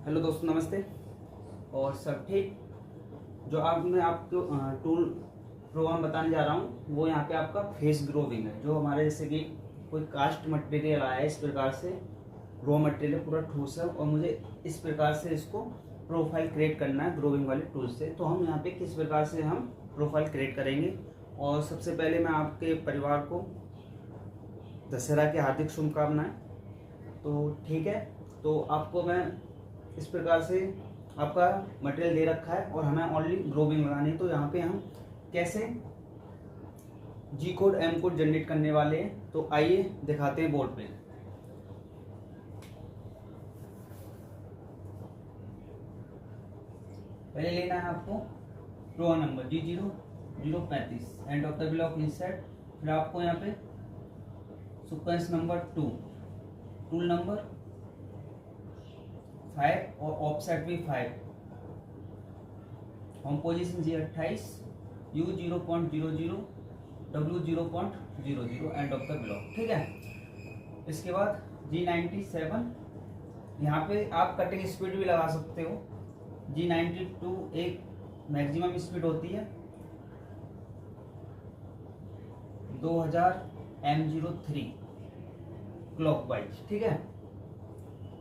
Hello दोस्तों, नमस्ते। और सब ठीक। जो आप मैं आपको टूल प्रोग्राम बताने जा रहा हूँ वो यहाँ पे आपका फेस ग्रोविंग है। जो हमारे जैसे कि कोई कास्ट मटेरियल आया है, इस प्रकार से रॉ मटेरियल पूरा ठोस है और मुझे इस प्रकार से इसको प्रोफाइल क्रिएट करना है ग्रोविंग वाले टूल से। तो हम यहाँ पे किस प्रकार से हम प्रोफाइल क्रिएट करेंगे। और सबसे पहले मैं आपके परिवार को दशहरा की हार्दिक शुभकामनाएं। तो ठीक है, तो आपको मैं इस प्रकार से आपका मटेरियल दे रखा है और हमें ओनली ग्रोविंग लगानी है। तो यहाँ पे हम कैसे जी कोड एम कोड जनरेट करने वाले हैं, तो आइए दिखाते हैं बोर्ड पे। पहले लेना है आपको row number G0 035 end of the block insert. फिर आपको यहाँ पे सीक्वेंस नंबर 2, टूल नंबर 5 और ऑफसेट भी 5, home position G28, U 0.00, W 0.00 and of the block. ठीक है, इसके बाद G97, यहाँ पे आप कटिंग स्पीड भी लगा सकते हो। G92 एक मैक्सिमम स्पीड होती है 2000 M03 क्लॉकवाइज। ठीक है,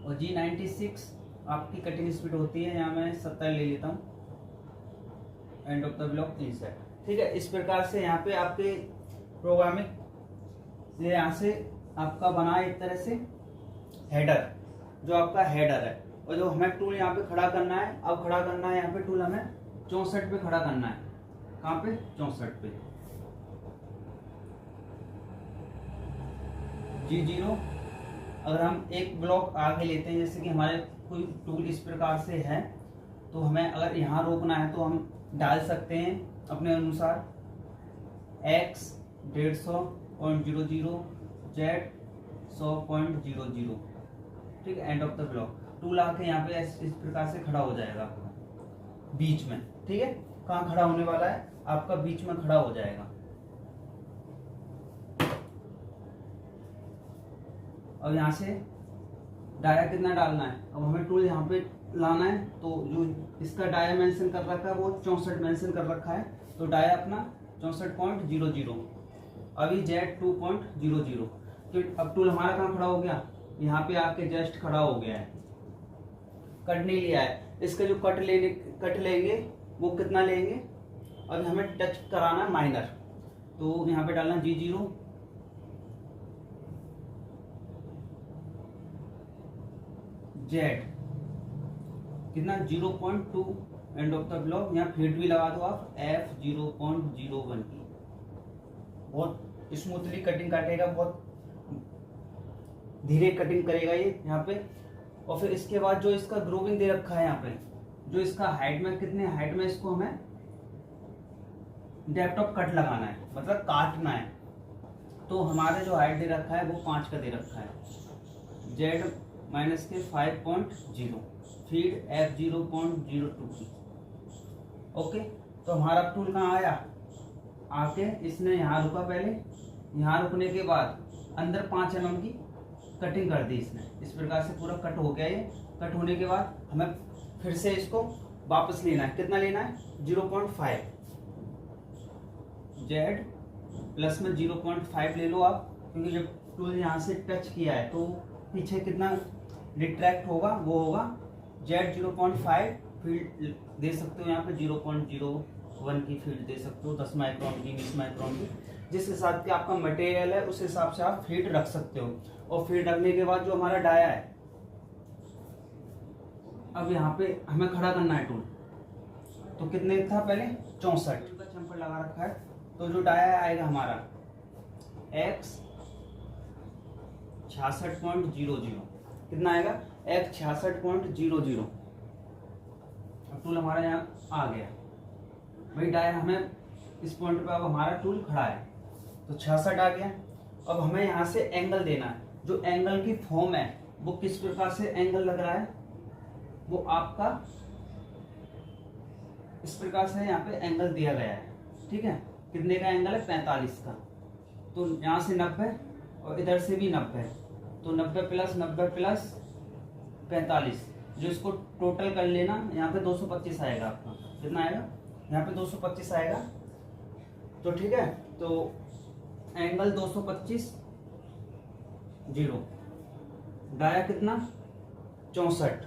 और G96 आपकी कटिंग स्पीड होती है, यहाँ मैं 70 ले लेता हूँ, and of the block insert. ठीक है, इस प्रकार से यहाँ पे आपके प्रोग्रामिंग यहाँ से आपका बना है एक तरह से हेडर, जो आपका हेडर है। और जो हमें टूल यहाँ पे खड़ा करना है, अब खड़ा करना है यहाँ पे टूल हमें 64 पे खड़ा करना है। कहाँ पे? 64 पे। G0 अगर हम एक ब्लॉक आगे लेते हैं, जैसे कि हमारे कोई टूल इस प्रकार से है, तो हमें अगर यहाँ रोकना है तो हम डाल सकते हैं अपने अनुसार X 150.00, Z 100.00। ठीक है, and of the block. Tool आके यहाँ पे इस प्रकार से खड़ा हो जाएगा बीच में। ठीक है, कहाँ खड़ा होने वाला है? आपका बीच में खड़ा हो जाएगा। अब यहाँ से डाया कितना डालना है, अब हमें टूल यहाँ पे लाना है। तो जो इसका डाया मेंशन कर रखा है वो 64 मेंशन कर रखा है, तो डाया अपना 64.00, अभी Z 2.00। तो अब टूल हमारा कहाँ खड़ा हो गया? यहाँ पे आके जस्ट खड़ा हो गया है, कट नहीं लिया है। इसका जो कट लेंगे वो कितना लेंगे? अब हमें टच कराना है माइनर, तो यहाँ पे डालना G0 Z कितना 0.2 एंड ऑफ द ब्लॉक। यहाँ फीड भी लगा दो आप F 0.01 की। बहुत स्मूथली कटिंग काटेगा, बहुत धीरे कटिंग करेगा ये यहाँ पे। और फिर इसके बाद जो इसका ग्रोविंग दे रखा है यहाँ पे, जो इसका हाइट में, कितने हाइट में इसको हमें डेप्थ ऑफ कट लगाना है, मतलब काटना है। तो हमारे जो हाइट दे रखा है वो 5 का दे रखा है। Z माइनस के 5.0, फीड F 0.02 की। ओके, तो हमारा टूल कहाँ आया? आके इसने यहाँ रुका, पहले यहाँ रुकने के बाद अंदर 5 mm की कटिंग कर दी इसने। इस प्रकार से पूरा कट हो गया ये। कट होने के बाद हमें फिर से इसको वापस लेना है। कितना लेना है? 0.5। Z प्लस में 0.5 ले लो आप, क्योंकि जब टूल यहाँ से टच किया है तो पीछे कितना रिट्रैक्ट होगा, वो होगा Z 0.5। फील्ड दे सकते हो यहाँ पे 0.01 की फील्ड दे सकते हो, 10 माइक्रोन की, 20 माइक्रोन की, जिस हिसाब से आपका मटेरियल है उस हिसाब से आप फीड रख सकते हो। और फीड रखने के बाद जो हमारा डाया है, अब यहाँ पे हमें खड़ा करना है टूल। तो कितने था पहले? 64 का चंपर लगा रखा है। तो जो डाया आएगा हमारा X 66.00, कितना आएगा? X 66.00। अब टूल हमारा यहाँ आ गया भाई। डाया हमें इस पॉइंट पे, अब हमारा टूल खड़ा है तो 66 आ गया। अब हमें यहाँ से एंगल देना है। जो एंगल की फॉर्म है वो किस प्रकार से एंगल लग रहा है, वो आपका इस प्रकार से यहाँ पे एंगल दिया गया है। ठीक है, कितने का एंगल है? 45 का। तो यहाँ से 90 और इधर से भी 90, तो 90 प्लस 90 प्लस 45, जो इसको टोटल कर लेना, यहाँ पे 225 आएगा आपका। कितना आएगा? यहाँ पे 225 आएगा। तो ठीक है, तो एंगल 225 0, डाया कितना 64,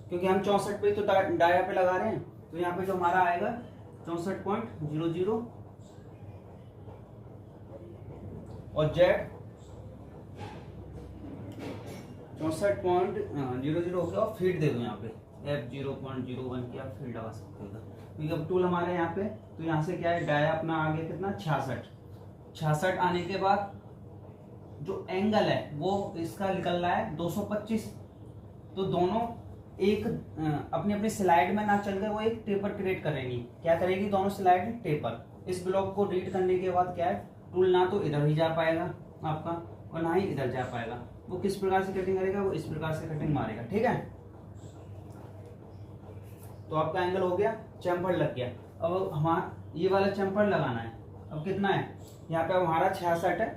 क्योंकि हम 64 पे तो डाया पे लगा रहे हैं, तो यहाँ पे जो हमारा आएगा 64.00 और जेड 64.00 हो गया। और फीड दे दो यहाँ पे F0.01 की आप फीड लगा सकते हो, क्योंकि अब टूल हमारे यहाँ पे, तो यहाँ से क्या है, डाया अपना आ गया कितना 66 आने के बाद जो एंगल है वो इसका निकल रहा है 225। तो दोनों एक अपनी अपनी स्लाइड में ना चल गए, वो एक टेपर क्रिएट करेंगी। क्या करेगी? दोनों स्लाइड टेपर। इस ब्लॉक को रीड करने के बाद क्या है, टूल ना तो इधर ही जा पाएगा आपका और ना ही इधर जा पाएगा। वो किस प्रकार से कटिंग करेगा? वो इस प्रकार से कटिंग मारेगा। ठीक है, तो आपका एंगल हो गया, चैम्फर लग गया। अब हमारा ये वाला चैम्फर लगाना है। अब कितना है? यहाँ पे हमारा 66 है,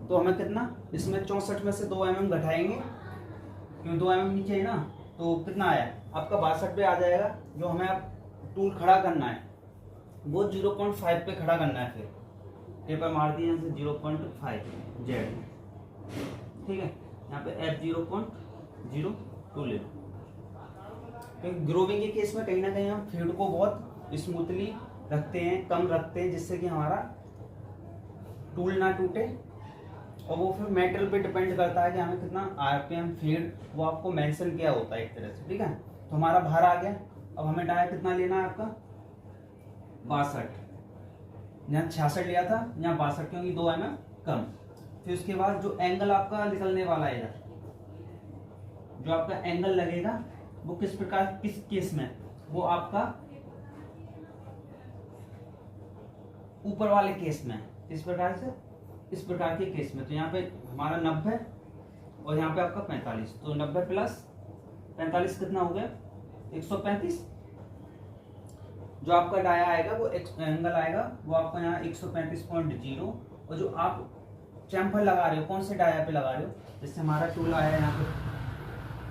तो हमें कितना, इसमें 64 में से 2 mm घटाएंगे, क्योंकि 2 mm नीचे है ना, तो कितना आया आपका 62 पे आ जाएगा। जो हमें अब टूल खड़ा करना है वो 0.5 पे खड़ा करना है। फिर टेपर मार दिए यहाँ से 0.5 जेड। ठीक है, यहाँ पे F0.02 ले लो, क्योंकि ग्रोविंग के केस में कहीं ना कहीं हम फीड को बहुत स्मूथली रखते हैं, कम रखते हैं, जिससे कि हमारा टूल ना टूटे। और वो फिर मेटल पे डिपेंड करता है कि हमें कितना आरपीएम फीड, वो आपको मेंशन किया होता है एक तरह से। ठीक है, तो हमारा बाहर आ गया। अब हमें डाया कितना लेना है आपका 62, यहाँ 66 लिया था, यहाँ 62, क्योंकि 2 mm कम। फिर उसके बाद जो एंगल आपका निकलने वाला है इधर, जो आपका एंगल लगेगा वो किस प्रकार, किस केस में, वो आपका ऊपर वाले केस में, इस प्रकार से, इस प्रकार के केस में। तो यहाँ पे हमारा 90 और यहाँ पे आपका 45, तो 90 प्लस 45 कितना हो गया 135। जो आपका डाया आएगा, वो एंगल आएगा, वो आपका यहाँ 135.0। और जो आप चैम्फर लगा रहे हो, कौन से डाया पे लगा रहे हो, जैसे हमारा टूल आया यहाँ पे,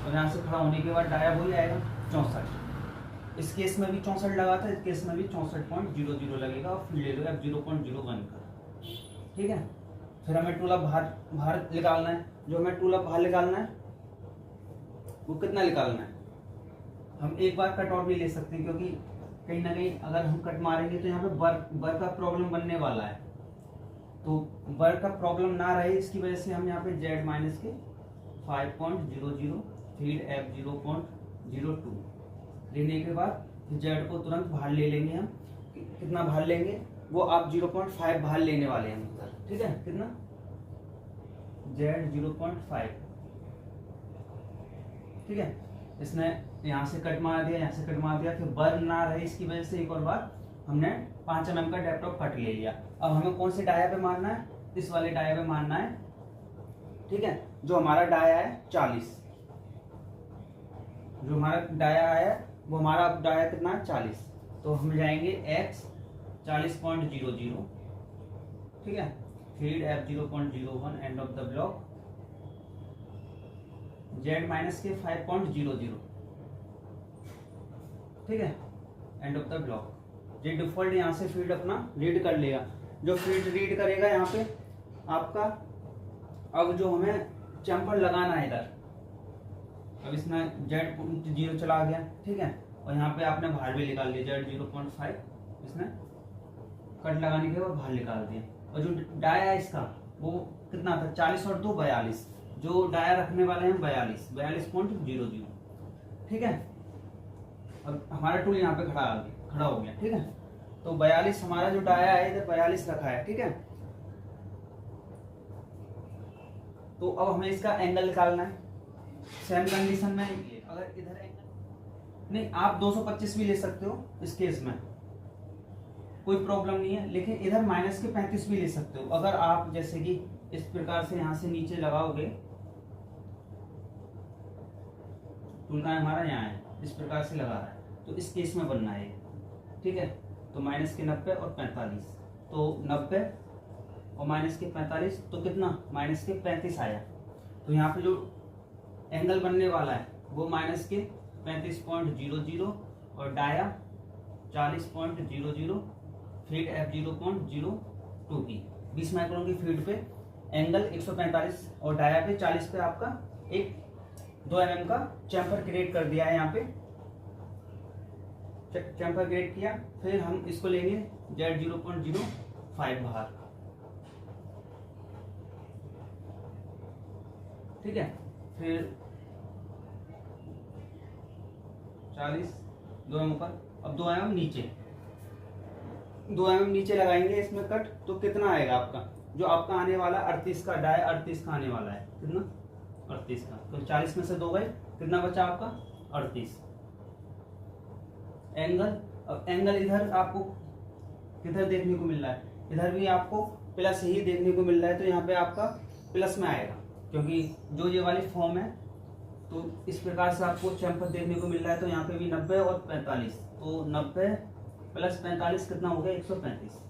और यहाँ से खड़ा होने के बाद डाया वही आएगा 64। इस केस में भी 64 लगा था, इस केस में भी 64.00 लगेगा। और फिर ले लो F0.01 का। ठीक है, फिर हमें टूल बाहर निकालना है। जो हमें टूल बाहर निकालना है वो कितना निकालना है, हम एक बार कट और भी ले सकते हैं, क्योंकि कहीं ना कहीं अगर हम कट मारेंगे तो यहाँ पे बर का प्रॉब्लम बनने वाला है। तो बर का प्रॉब्लम ना रहे, इसकी वजह से हम यहाँ पे Z माइनस के 5.00 फीड F0.02 लेने के बाद Z को तुरंत बाहर ले लेंगे हम। कितना बाहर लेंगे, वो आप 0.5 बाहर लेने वाले हैं उधर। ठीक है, कितना Z 0.5। ठीक है, इसने यहाँ से कट मार दिया, यहाँ से कट मार दिया, फिर बर ना रहे इसकी वजह से एक और बार हमने 5 mm का डेप्थ ऑफ कट ले लिया। अब हमें कौन से डाया पे मारना है, इस वाले डाया पे मारना है। ठीक है, जो हमारा डाया है 40, जो हमारा डाया है वो हमारा डाया कितना है 40, तो हम जाएंगे X 40.00। ठीक है, feed F0.01 and of the block, Z minus के 5.00। ठीक है, एंड ऑफ द ब्लॉक। ये डिफॉल्ट यहाँ से फीड अपना रीड कर लेगा। जो फीड रीड करेगा यहाँ पे आपका, अब जो हमें चैम्फर लगाना है इधर, अब इसमें Z0 चला गया। ठीक है, और यहाँ पे आपने बाहर भी निकाल लिया Z 0.5, इसने कट लगाने के बाद बाहर निकाल दिया। और जो डाया है इसका वो कितना था 40 और 2 42, जो डाया रखने वाले हैं 42.00। ठीक है, अब हमारा टूल यहाँ पे खड़ा हो गया। ठीक है, तो 42 हमारा जो डाया है इधर 42 रखा है। ठीक है, तो अब हमें इसका एंगल निकालना है। सेम कंडीशन में अगर इधर एंगल नहीं, आप 225 भी ले सकते हो, इस केस में कोई प्रॉब्लम नहीं है, लेकिन इधर माइनस के 35 भी ले सकते हो। अगर आप जैसे कि इस प्रकार से यहाँ से नीचे लगाओगे, टूल का हमारा यहाँ है, इस प्रकार से लगा रहा है, तो इस केस में बनना है। ठीक है, तो माइनस के 90 और 45, तो 90 और माइनस के 45, तो कितना माइनस के 35 आया। तो यहाँ पे जो एंगल बनने वाला है वो माइनस के 35.00 और डाया 40.00, फीड F0.02 की 20 माइक्रोन की फीड पे एंगल 145 और डाया पे 40 पे आपका एक 2 mm का चैम्फर क्रिएट कर दिया है। यहाँ पे चैम्फर क्रिएट किया, फिर हम इसको लेंगे Z0.05 बाहर, ठीक है। फिर 40 2 mm ऊपर, अब 2 mm नीचे, 2 mm नीचे लगाएंगे इसमें कट, तो कितना आएगा आपका, जो आपका आने वाला 38 का डाय 38 का आने वाला है, कितना 38 का, तो 40 में से 2 गए, कितना बचा आपका 38 एंगल। अब एंगल इधर आपको किधर देखने को मिल रहा है, इधर भी आपको प्लस ही देखने को मिल रहा है, तो यहाँ पे आपका प्लस में आएगा, क्योंकि जो ये वाली फॉर्म है तो इस प्रकार से आपको चैम्फर देखने को मिल रहा है। तो यहाँ पे भी 90 और 45, तो 90 प्लस 45 कितना हो गया 135।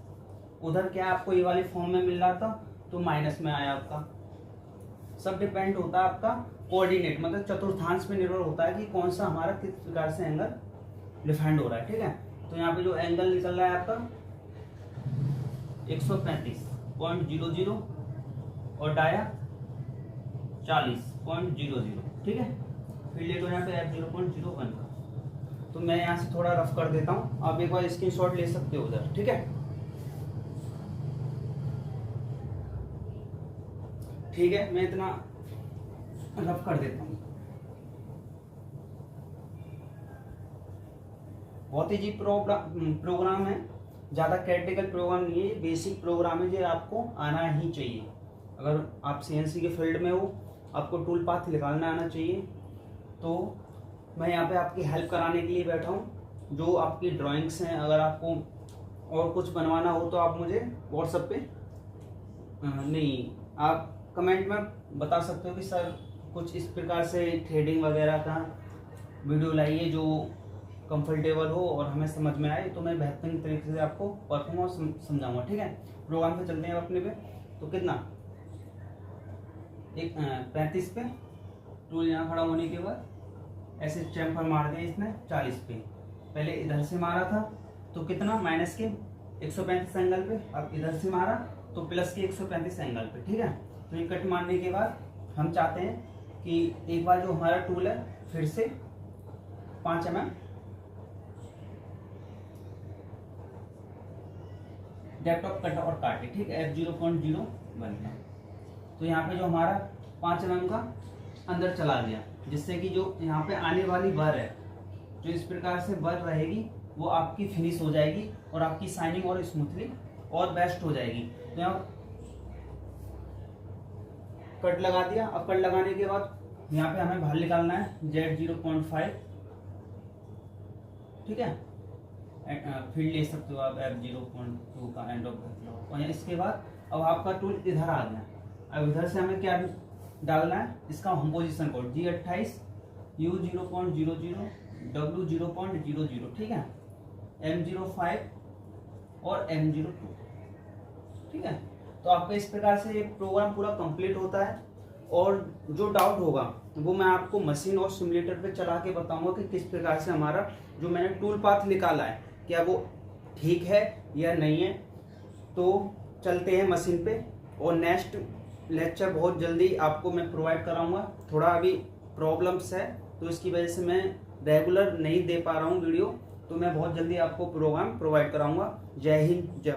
उधर क्या आपको ये वाली फॉर्म में मिल रहा था, तो माइनस में आया आपका। सब डिपेंड होता है आपका कोऑर्डिनेट, मतलब चतुर्थांश पे निर्भर होता है कि कौन सा हमारा किस प्रकार से एंगल डिफाइंड हो रहा है, ठीक है। तो यहाँ पे जो एंगल निकल रहा है आपका 135.00 और डाया 40.00, ठीक है। फिर ले लो यहाँ पे F0.01 का, तो मैं यहाँ से थोड़ा रफ कर देता हूँ, आप एक बार स्क्रीनशॉट ले सकते हो उधर, ठीक है। ठीक है, मैं इतना रफ कर देता हूँ। बहुत ही जी प्रोग्राम है, ज़्यादा क्रिटिकल प्रोग्राम नहीं है, बेसिक प्रोग्राम है जो आपको आना ही चाहिए। अगर आप CNC के फील्ड में हो, आपको टूल पाथ निकालना आना चाहिए। तो मैं यहाँ पे आपकी हेल्प कराने के लिए बैठा हूँ। जो आपकी ड्राइंग्स हैं, अगर आपको और कुछ बनवाना हो तो आप मुझे व्हाट्सएप पे नहीं, आप कमेंट में बता सकते हो कि सर कुछ इस प्रकार से थ्रेडिंग वगैरह का वीडियो लाइए जो कंफर्टेबल हो और हमें समझ में आए, तो मैं बेहतरीन तरीके से आपको परफॉर्म और समझाऊंगा, ठीक है। प्रोग्राम पे चलते हैं अपने पे। तो कितना 35 पे टूल यहाँ खड़ा होने के बाद ऐसे चैम्फर मार दिया इसने 40 पे, पहले इधर से मारा था तो कितना माइनस के 135 एंगल पे, अब इधर से मारा तो प्लस के 135 एंगल पे, ठीक है। तो ये कट मारने के बाद हम चाहते हैं कि एक बार जो हमारा टूल है फिर से 5 mm डेप्थ ऑफ कट और काटे, ठीक है, F0.01 का। तो यहाँ पे जो हमारा 5 mm का अंदर चला गया, जिससे कि जो यहाँ पे आने वाली बर है, जो इस प्रकार से बर रहेगी वो आपकी फिनिश हो जाएगी और आपकी शाइनिंग और स्मूथली और बेस्ट हो जाएगी। तो यहाँ कट लगा दिया। अब कट लगाने के बाद यहाँ पे हमें बाहर निकालना है Z0.5, ठीक है। फील्ड ले सकते हो आप F0.2 का एंड ऑफ द, और इसके बाद अब आपका टूल इधर आ गया। अब इधर से हमें क्या डालना है, इसका home position code G28 U0.00 W0.00, ठीक है, M05 और M02, ठीक है। तो आपका इस प्रकार से ये प्रोग्राम पूरा कंप्लीट होता है। और जो डाउट होगा वो मैं आपको मशीन और सिमुलेटर पे चला के बताऊंगा कि किस प्रकार से हमारा जो मैंने टूल पाथ निकाला है क्या वो ठीक है या नहीं है। तो चलते हैं मशीन पे, और नेक्स्ट लेक्चर बहुत जल्दी आपको मैं प्रोवाइड कराऊंगा। थोड़ा अभी प्रॉब्लम्स है तो इसकी वजह से मैं रेगुलर नहीं दे पा रहा हूँ वीडियो, तो मैं बहुत जल्दी आपको प्रोग्राम प्रोवाइड कराऊंगा। जय हिंद, जय।